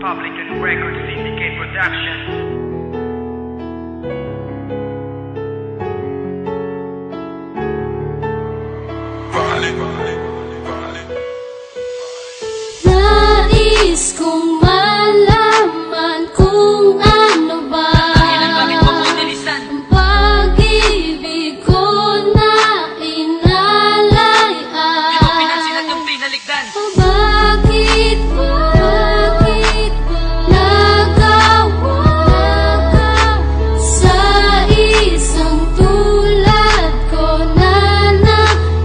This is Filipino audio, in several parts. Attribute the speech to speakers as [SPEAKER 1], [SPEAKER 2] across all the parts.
[SPEAKER 1] Republican Records Syndicate Production.
[SPEAKER 2] Nais kong malaman kung ano ba ang pag-ibig ko na inalayaan. Bakit ba nagawa sa isang tulad ko na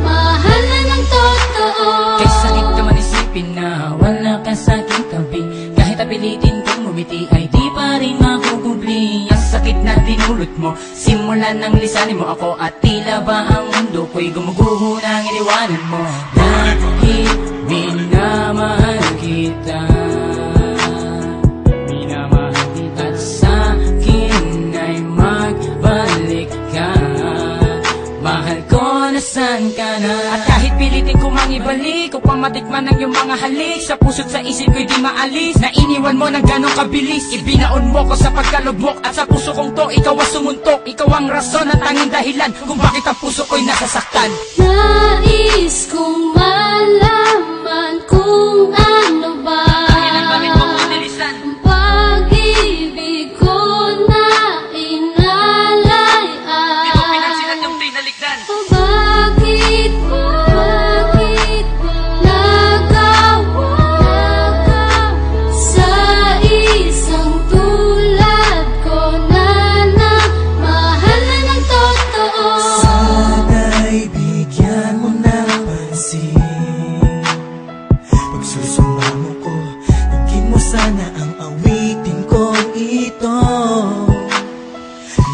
[SPEAKER 2] mahal na ng totoo?
[SPEAKER 3] Kay sakit ka man isipin na wala ka sa aking tabi. Kahit apilitin kong umiti ay di pa rin makukubli. Ang sakit na dinulot mo, simula nang lisanin mo ako. At tila ba ang mundo ko'y gumuguho ng iniwanan mo. Dahil minamahal kita, minamahal kita. At sa'kin ay magbalik ka. Mahal ko, nasaan ka na? At kahit pilitin ko mang ibalik o pamatikman ng iyong mga halik, sa puso't sa isip ko'y di maalis na iniwan mo ng ganong kabilis. Ibinaon mo ko sa pagkalubok at sa puso kong to ikaw ang sumuntok. Ikaw ang rason at tanging dahilan kung bakit ang puso ko'y nasasaktan.
[SPEAKER 2] Nais kong malaman kung ano ba ang pag-ibig ko na inalayaan. Bakit ba nagawa sa isang tulad ko na mahal na ng totoo?
[SPEAKER 4] Sana'y bigyan mo ng pansin. Pagsusumamo ko, naging mo sana ang awitin kong ito,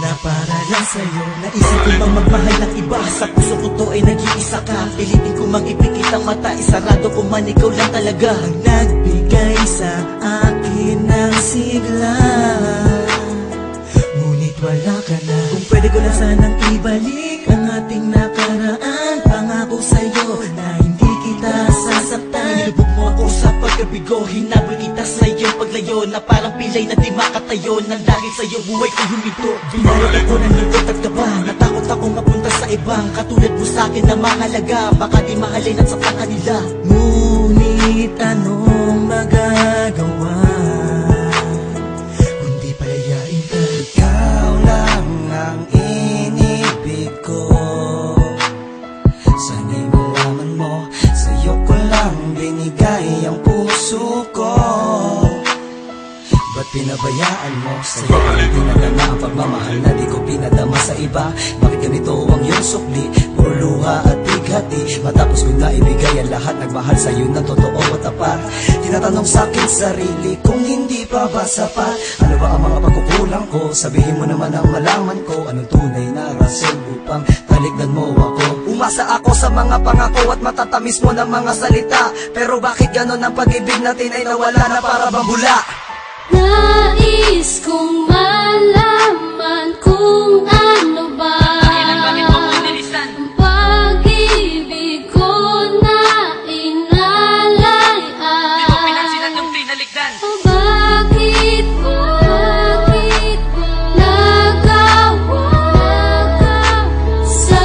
[SPEAKER 4] na para lang sa'yo. Naisip ko bang magmahal ng iba, sa puso ko to ay nag-iisa ka. Pilitin ko mang ipikit ang mata, isarado ko man ikaw lang talaga ang nagbigay sa akin ng sigla. Ngunit wala ka na. Kung pwede ko lang sanang ibalik ang ating nakaraan, pangako sa'yo na hindi kita sasaktan. Nilubog mo ako sa pagkabigo, hinabol kita sa iyong paglayo, na parang pilay na di makatayo, na dahil sa'yo buhay ko huminto. Binalot ako ng lungkot at kaba, natakot ako mapunta sa ibang katulad mo sa'kin na mahalaga. Baka di mahalin at saktan ka nila. Ngunit anong magagawa kundi palayain ka? Ikaw lang ang inibig ko. Sana'y malaman mo, sa'yo ko lang binigay ang puso ko. Ba't pinabayaan mo? Sa'yo ko lang pinagana ang pagmamahal na di ko pinadama sa iba. Bakit ganito ang iyong sukli? Puro luha at bighati. Matapos ko na ibigay ang lahat, nagmahal sa'yo na totoo at tapat. Tinatanong sa'kin sarili kung hindi pa ba sapat. Ano ba ang mga pagkukulang ko? Sabihin mo naman ang malaman ko. Anong tunay na rason upang talikdan mo ako? Umasa ako sa mga pangako at matatamis mo ng mga salita. Pero bakit ganon ang pag-ibig natin ay nawala na para bang bula?
[SPEAKER 2] Nais kong malaman kung ano ba ang pag-ibig ko na inalayaan. Bakit ba nagawa sa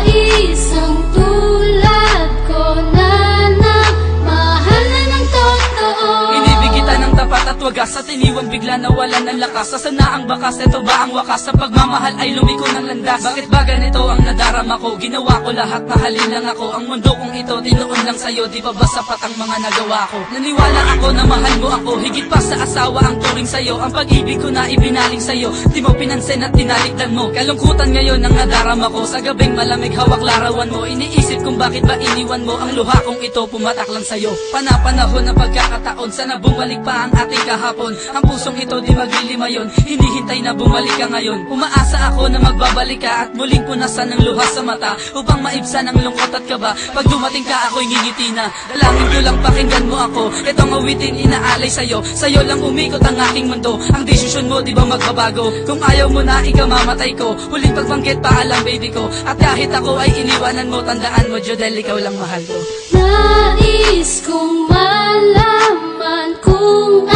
[SPEAKER 2] isang tulad ko na mahal na ng totoo?
[SPEAKER 3] Inibig kita ng tapat at wagas at iniwan bigla nawalan ng lakas. Sasana ang bakas, ito ba ang wakas? Sa pagmamahal ay lumiko ng landas. Bakit ba ganito ang nadarama ko? Ginawa ko lahat, mahalin lang ako. Ang mundo kong ito, tinuon lang sa'yo. Di ba ba sapat ang mga nagawa ko? Naniwala ako na mahal mo ako, higit pa sa asawa ang turing sa'yo. Ang pag-ibig ko na ibinaling sa'yo, di mo pinansin at tinalikdan mo. Kalungkutan ngayon ang nadarama ko. Sa gabing malamig hawak larawan mo, iniisip kung bakit ba iniwan mo. Ang luha kong ito, pumatak lang sa'yo. Panapanahon ng pagkakataon, sana bumalik pa ang ating kahapon. Ang pusong ito di maglilima yon, hinihintay na bumalik ka ngayon. Umaasa ako na magbabalik ka at muling punasan ng luha sa mata, upang maibsan ang lungkot at kaba. Pag dumating ka ako'y ngingiti na. Dalangin ko lang pakinggan mo ako, itong awitin inaalay sa'yo. Sa'yo lang umikot ang aking mundo. Ang desisyon mo di ba magbabago? Kung ayaw mo na ikaw mamatay ko, huling pagbanggit paalam baby ko. At kahit ako ay iniwanan mo, tandaan mo Jodel, ikaw lang mahal ko.
[SPEAKER 2] Nais kong malaman kung